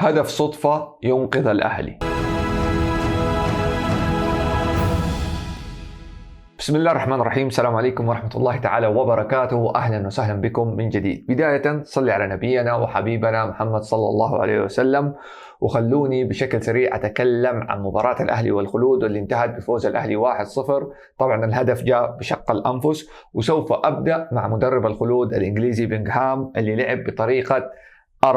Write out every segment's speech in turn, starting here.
هدف صدفة ينقذ الأهلي. بسم الله الرحمن الرحيم. السلام عليكم ورحمة الله تعالى وبركاته. أهلا وسهلا بكم من جديد. بداية صلي على نبينا وحبيبنا محمد صلى الله عليه وسلم، وخلوني بشكل سريع أتكلم عن مباراة الأهلي والخلود واللي انتهت بفوز الأهلي 1-0. طبعا الهدف جاء بشق الأنفس، وسوف أبدأ مع مدرب الخلود الإنجليزي بينغهام اللي لعب بطريقة 4-2-3-1.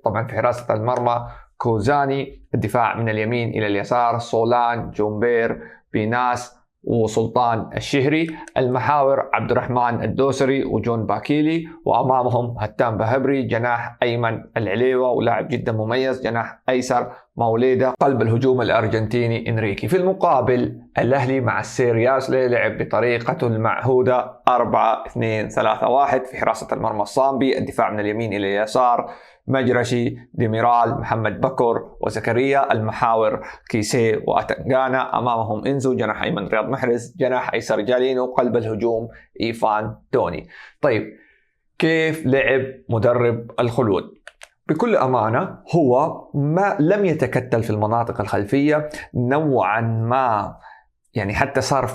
طبعا في حراسة المرمى كوزاني، الدفاع من اليمين إلى اليسار سولان، جومبير، بيناس وسلطان الشهري، المحاور عبد الرحمن الدوسري وجون باكيلي، وأمامهم هتان بهبري، جناح أيمن العليوة ولاعب جدا مميز، جناح أيسر موليدا، قلب الهجوم الأرجنتيني إنريكي. في المقابل الأهلي مع السير ياسلي لعب بطريقته المعهودة 4-2-3-1. في حراسة المرمى الصامبي، الدفاع من اليمين إلى اليسار مجرشي، ديميرال، محمد بكر وزكريا، المحاور كيسيه وأتنغانا، أمامهم إنزو، جناح أيمن رياض محرز، جناح أيسر جالينو، قلب الهجوم إيفان توني. طيب كيف لعب مدرب الخلود؟ بكل أمانة هو لم يتكتل في المناطق الخلفية نوعا ما، يعني حتى صار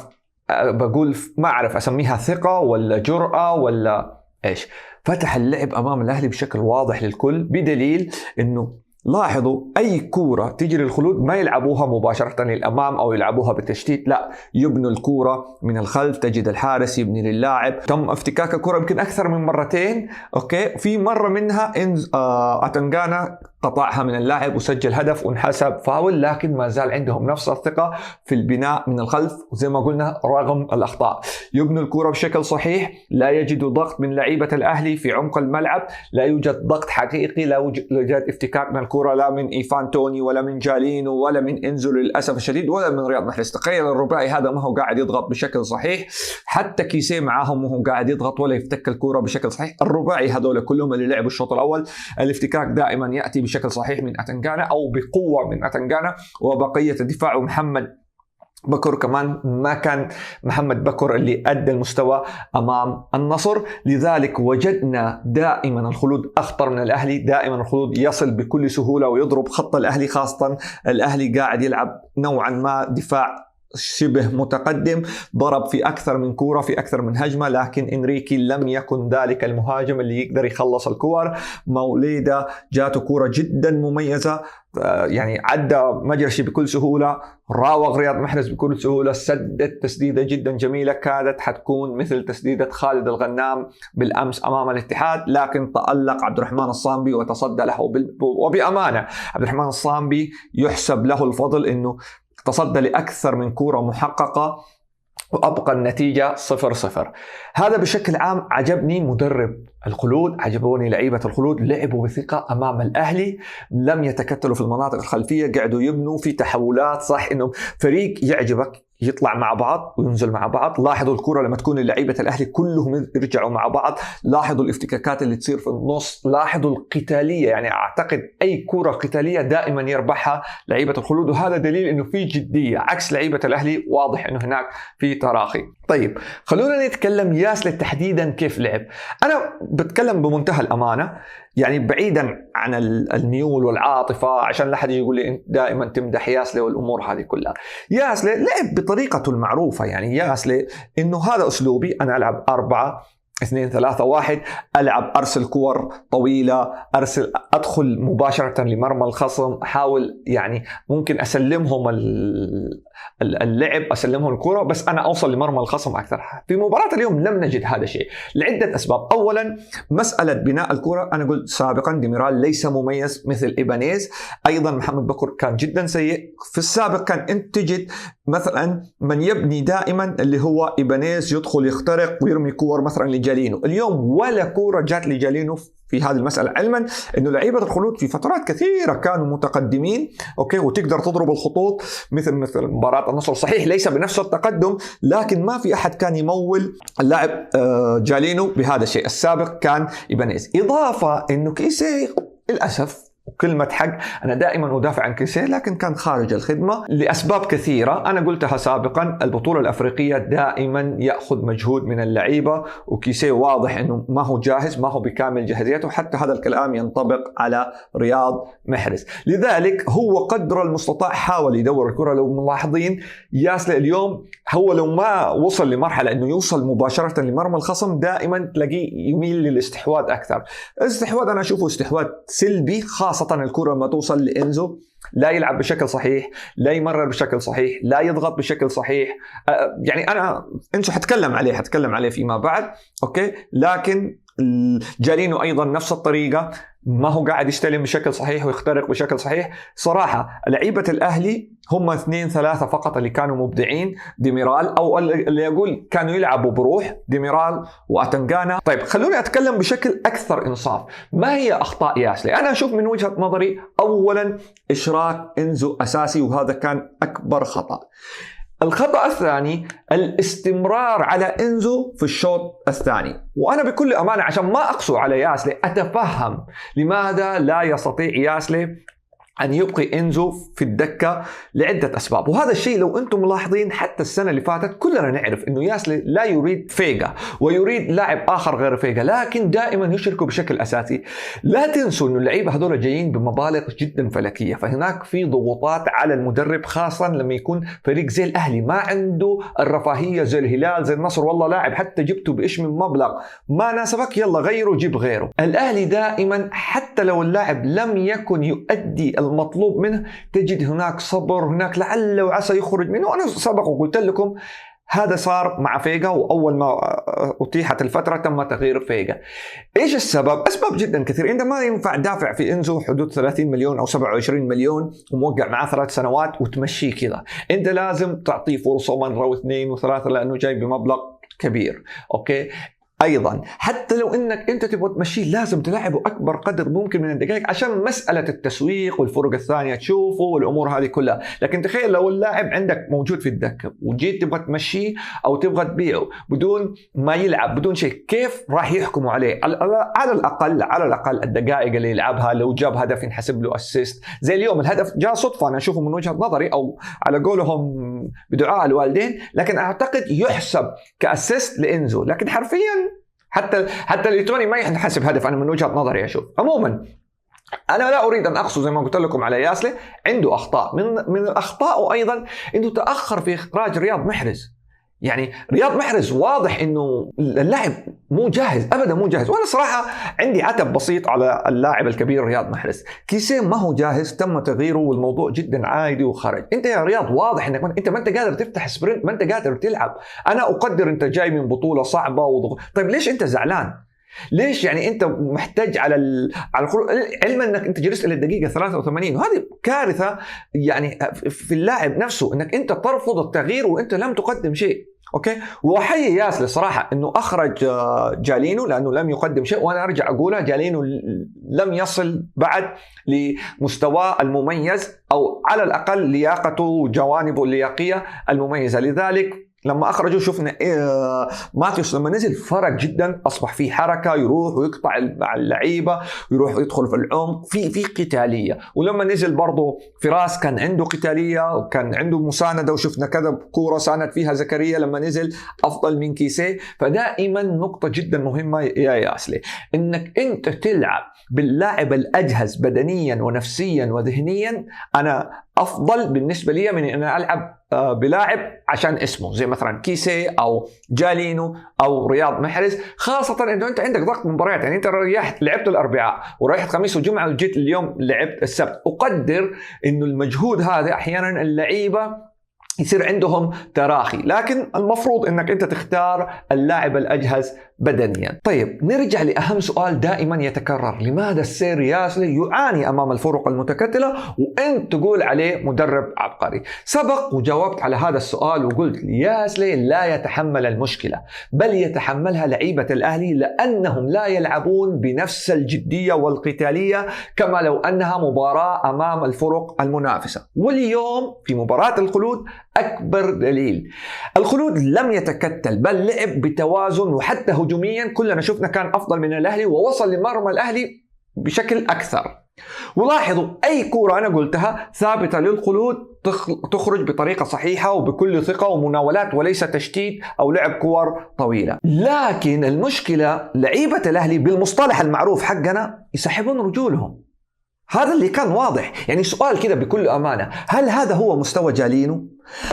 بقول ما أعرف أسميها ثقة ولا جرأة ولا إيش. فتح اللعب أمام الأهلي بشكل واضح للكل، بدليل أنه لاحظوا أي كورة تجري الخلود ما يلعبوها مباشرة للأمام أو يلعبوها بالتشتيت، لا، يبنوا الكورة من الخلف. تجد الحارس يبني للاعب. تم افتكاك الكورة يمكن أكثر من مرتين، أوكي، في مرة منها أتنغانا قطعها من اللاعب وسجل هدف وانحسب فاول، لكن ما زال عندهم نفس الثقة في البناء من الخلف. وزي ما قلنا رغم الأخطاء يبنوا الكرة بشكل صحيح، لا يجدوا ضغط من لعيبة الأهلي في عمق الملعب، لا يوجد ضغط حقيقي، لا يوجد افتكاك من الكرة لا من إيفان توني ولا من جالينو ولا من إنزو للأسف الشديد ولا من رياض محرز. تخيل الرباعي هذا ما هو قاعد يضغط بشكل صحيح، حتى كيسيه معاهم ما هو قاعد يضغط ولا يفتك الكرة بشكل صحيح. الرباعي هذول كلهم اللي لعبوا الشوط الأول الافتكاك دائما يأتي بشكل صحيح من أتنغانا أو بقوة من أتنغانا، وبقية الدفاع ومحمد بكر كمان ما كان محمد بكر اللي أدى المستوى أمام النصر. لذلك وجدنا دائما الخلود أخطر من الأهلي، دائما الخلود يصل بكل سهولة ويضرب خط الأهلي، خاصة الأهلي قاعد يلعب نوعا ما دفاع شبه متقدم، ضرب في أكثر من كورة في أكثر من هجمة، لكن إنريكي لم يكن ذلك المهاجم اللي يقدر يخلص الكور. موليدا جاته كورة جدا مميزة، يعني عدى مجرشي بكل سهولة، راوغ رياض محرز بكل سهولة، سدت تسديدة جدا جميلة كادت حتكون مثل تسديدة خالد الغنام بالأمس أمام الاتحاد، لكن تألق عبد الرحمن الصامبي وتصدى له وبأمانة عبد الرحمن الصامبي يحسب له الفضل إنه تصدى لأكثر من كورة محققة وأبقى النتيجة 0-0. هذا بشكل عام عجبني مدرب الخلود، عجبوني لعيبة الخلود، لعبوا بثقة أمام الأهلي، لم يتكتلوا في المناطق الخلفية، قاعدوا يبنوا في تحولات. صح إنه فريق يعجبك يطلع مع بعض وينزل مع بعض. لاحظوا الكرة لما تكون لعيبة الأهلي كلهم يرجعوا مع بعض، لاحظوا الافتكاكات اللي تصير في النص، لاحظوا القتالية. يعني أعتقد أي كرة قتالية دائما يربحها لعيبة الخلود، وهذا دليل إنه في جدية عكس لعيبة الأهلي، واضح إنه هناك في تراخي. طيب خلونا نتكلم ياسلي تحديدا كيف لعب. أنا بتكلم بمنتهى الأمانة، يعني بعيدا عن الميول والعاطفة عشان لا حد يقول لي دائما تمدح ياسلي والأمور هذه كلها. ياسلي لعب بطريقته المعروفة، يعني ياسلي إنه هذا أسلوبي، أنا ألعب 4-2-3-1، ألعب أرسل كور طويلة، أدخل مباشرة لمرمى الخصم، أحاول يعني ممكن أسلمهم اللعب، أسلمهم الكرة، بس أنا أوصل لمرمى الخصم أكثر. في مباراة اليوم لم نجد هذا الشيء لعدة أسباب. أولا مسألة بناء الكرة، أنا قلت سابقا ديميرال ليس مميز مثل إيبانيز، أيضا محمد بكر كان جدا سيء. في السابق كان أنت تجد مثلا من يبني دائما اللي هو إيبانيز، يدخل يخترق ويرمي كور مثلا لجالينو. اليوم ولا كورة جات لجالينو في هذه المسألة، علما انه لعيبة الخلود في فترات كثيرة كانوا متقدمين، اوكي، وتقدر تضرب الخطوط مثل مباراة النصر. صحيح ليس بنفس التقدم، لكن ما في احد كان يمول اللاعب جالينو بهذا الشيء. السابق كان إيبانيز. اضافة انه كيسيه للأسف وكلمة حق، أنا دائما أدافع عن كيسيه لكن كان خارج الخدمة لأسباب كثيرة أنا قلتها سابقا. البطولة الأفريقية دائما يأخذ مجهود من اللعيبة، وكيسيه واضح أنه ما هو جاهز، ما هو بكامل جاهزيته. حتى هذا الكلام ينطبق على رياض محرز. لذلك هو قدر المستطاع حاول يدور الكرة. لو ملاحظين ياسلي اليوم هو لو ما وصل لمرحلة أنه يوصل مباشرة لمرمى الخصم دائما تلاقيه يميل للاستحواذ أكثر. الاستحواذ أنا أشوفه استحواذ سلبي، خاصة الكرة ما توصل لإنزو لا يلعب بشكل صحيح، لا يمرر بشكل صحيح، لا يضغط بشكل صحيح. يعني أنا إنسو حتكلم عليه فيما بعد، أوكي. لكن جالينو أيضا نفس الطريقة، ما هو قاعد يستلم بشكل صحيح ويخترق بشكل صحيح. صراحة لعيبة الأهلي هم 2-3 فقط اللي كانوا مبدعين، ديميرال أو اللي يقول كانوا يلعبوا بروح، ديميرال وأتنغانا. طيب خلوني أتكلم بشكل أكثر إنصاف. ما هي أخطاء ياسلي؟ أنا أشوف من وجهة نظري أولا إشراك إنزو أساسي، وهذا كان أكبر خطأ. الخطأ الثاني الاستمرار على إنزو في الشوط الثاني. وأنا بكل أمانة عشان ما أقسو على ياسلي أتفهم لماذا لا يستطيع ياسلي أن يبقي إنزو في الدكة لعدة أسباب. وهذا الشيء لو أنتم ملاحظين حتى السنة اللي فاتت كلنا نعرف أنه ياسلي لا يريد فيجا ويريد لاعب آخر غير فيجا، لكن دائما يشركوا بشكل أساسي. لا تنسوا أنه اللعيبة هذول جايين بمبالغ جدا فلكية، فهناك في ضغوطات على المدرب، خاصة لما يكون فريق زي الأهلي ما عنده الرفاهية زي الهلال زي النصر. والله لاعب حتى جبته بإيش من مبلغ ما ناسبك يلا غيره جيب غيره. الأهلي دائما حتى لو اللاعب لم يكن يؤدي المطلوب منه تجد هناك صبر، هناك لعل وعسى يخرج منه. أنا سبق وقلت لكم هذا صار مع فيجا، وأول ما أتيحت الفترة تم تغيير فيجا. إيش السبب؟ أسباب جدا كثير. أنت ما ينفع دافع في إنزو حدود 30 مليون أو 27 مليون وموقع معاه 3 سنوات وتمشيه كذا. أنت لازم تعطيه فرصة مرة واثنين وثلاثة لأنه جاي بمبلغ كبير، أوكي. أيضا حتى لو انك انت تبغى تمشيه لازم تلعبه اكبر قدر ممكن من الدقائق عشان مسألة التسويق والفرق الثانية تشوفه والامور هذه كلها. لكن تخيل لو اللاعب عندك موجود في الدكة وجيت تبغى تمشيه او تبغى تبيعه بدون ما يلعب بدون شيء، كيف راح يحكموا عليه؟ على الاقل الدقائق اللي يلعبها، لو جاب هدف ينحسب له اسيست. زي اليوم الهدف جاء صدفة انا اشوفه من وجهة نظري او على قولهم بدعاء الوالدين، لكن اعتقد يحسب كاسيست لإنزو. لكن حرفيا حتى الإلكتروني ما ينحسب هدف. أنا من وجهة نظري أشوف. عموما أنا لا أريد أن أقصد زي ما قلت لكم على ياسلي، عنده أخطاء. من أخطائه أيضا إنه تأخر في إخراج رياض محرز. يعني رياض محرز واضح إنه اللاعب مو جاهز أبدا، مو جاهز. وأنا صراحة عندي عتب بسيط على اللاعب الكبير رياض محرز. كيسيه ما هو جاهز، تم تغييره والموضوع جدا عادي وخرج. أنت يا رياض واضح إنك أنت ما أنت قادر تفتح سبرنت، ما أنت قادر تلعب. أنا أقدر أنت جاي من بطولة صعبة وضغط، طيب ليش أنت زعلان؟ ليش يعني انت محتاج على علما انك انت جلست الى الدقيقه 83 وهذه كارثه يعني في اللاعب نفسه، انك انت ترفض التغيير وانت لم تقدم شيء. اوكي. واحيي ياسلي صراحه انه اخرج جالينو لانه لم يقدم شيء. وانا ارجع اقولها جالينو لم يصل بعد لمستواه المميز او على الاقل لياقته وجوانبه اللياقيه المميزه. لذلك لما اخرجوا شفنا ماتيوس لما نزل فرق جدا، اصبح في حركه، يروح ويقطع مع اللعيبه، يروح ويدخل في العمق، في قتاليه. ولما نزل برضه فراس كان عنده قتاليه وكان عنده مسانده، وشفنا كذا كوره ساند فيها زكريا لما نزل افضل من كيسيه. فدائما نقطه جدا مهمه يا ياسلي انك انت تلعب باللاعب الاجهز بدنيا ونفسيا وذهنيا. انا افضل بالنسبه لي من ان العب بلاعب عشان اسمه زي مثلا كيسيه او جالينو او رياض محرز، خاصه انه انت عندك ضغط مباريات. يعني انت لعبت الاربعاء وريحت خميس وجمعه وجيت اليوم لعبت السبت. اقدر انه المجهود هذا احيانا اللعيبه يصير عندهم تراخي، لكن المفروض انك انت تختار اللاعب الاجهز بدنيا. طيب نرجع لاهم سؤال دائما يتكرر، لماذا السير ياسلي يعاني امام الفرق المتكتله وانت تقول عليه مدرب عبقري؟ سبق وجاوبت على هذا السؤال وقلت ياسلي لا يتحمل المشكله، بل يتحملها لعيبه الاهلي لانهم لا يلعبون بنفس الجديه والقتاليه كما لو انها مباراه امام الفرق المنافسه. واليوم في مباراه الخلود أكبر دليل، الخلود لم يتكتل بل لعب بتوازن، وحتى هجوميا كلنا شفنا كان أفضل من الأهلي ووصل لمرمى الأهلي بشكل أكثر. ولاحظوا أي كورة أنا قلتها ثابتة للخلود تخرج بطريقة صحيحة وبكل ثقة ومناولات وليس تشتيت أو لعب كور طويلة. لكن المشكلة لعيبة الأهلي بالمصطلح المعروف حقنا يسحبون رجولهم. هذا اللي كان واضح. يعني سؤال كده بكل أمانة، هل هذا هو مستوى جالينو؟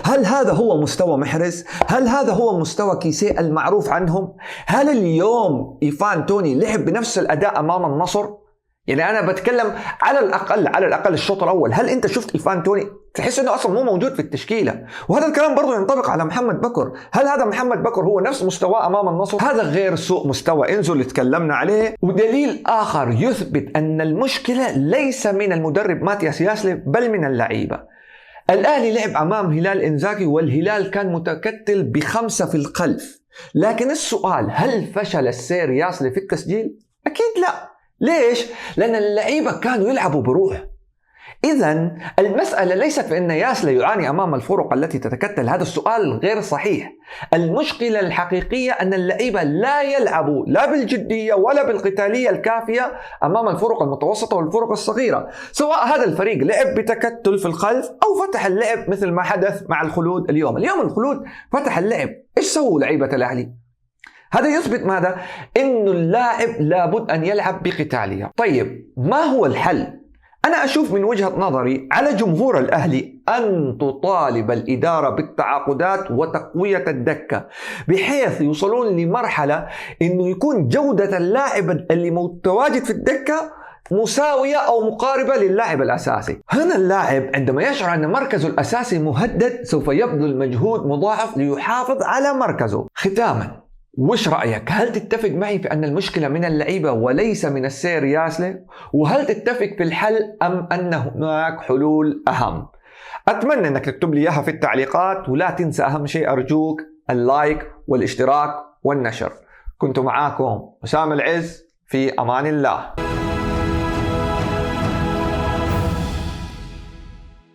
هل هذا هو مستوى محرز؟ هل هذا هو مستوى كيسيه المعروف عنهم؟ هل اليوم إيفان توني لعب بنفس الأداء أمام النصر؟ يعني أنا بتكلم على الأقل الشوط الأول. هل أنت شفت إيفان توني تحس أنه أصلا مو موجود في التشكيلة؟ وهذا الكلام برضو ينطبق على محمد بكر. هل هذا محمد بكر هو نفس مستواه أمام النصر؟ هذا غير سوء مستوى إنزو اللي تكلمنا عليه. ودليل آخر يثبت أن المشكلة ليس من المدرب ماتياس ياسلي بل من اللعيبة. الأهلي لعب أمام هلال إنزاغي والهلال كان متكتل ب5 في الخلف. لكن السؤال، هل فشل السير ياسلي في التسجيل؟ أكيد لا. ليش؟ لأن اللعيبة كانوا يلعبوا بروح. إذن المسألة ليست في أن ياسلي يعاني أمام الفرق التي تتكتل، هذا السؤال غير صحيح. المشكلة الحقيقية أن اللعيبة لا يلعبوا لا بالجدية ولا بالقتالية الكافية أمام الفرق المتوسطة والفرق الصغيرة، سواء هذا الفريق لعب بتكتل في الخلف أو فتح اللعب مثل ما حدث مع الخلود اليوم الخلود فتح اللعب. إيش سووا لعيبة الأهلي؟ هذا يثبت ماذا؟ إنه اللاعب لابد أن يلعب بقتالية. طيب ما هو الحل؟ أنا أشوف من وجهة نظري على جمهور الأهلي أن تطالب الإدارة بالتعاقدات وتقوية الدكة بحيث يوصلون لمرحلة إنه يكون جودة اللاعب اللي متواجد في الدكة مساوية أو مقاربة للاعب الأساسي. هنا اللاعب عندما يشعر أن مركزه الأساسي مهدد سوف يبذل مجهود مضاعف ليحافظ على مركزه. ختاما، وش رأيك؟ هل تتفق معي في أن المشكلة من اللعيبة وليس من السير ياسلي؟ وهل تتفق في الحل أم أن هناك حلول أهم؟ أتمنى أنك تكتب لي إياها في التعليقات، ولا تنسى أهم شيء أرجوك اللايك والاشتراك والنشر. كنت معاكم أسامة العز، في أمان الله.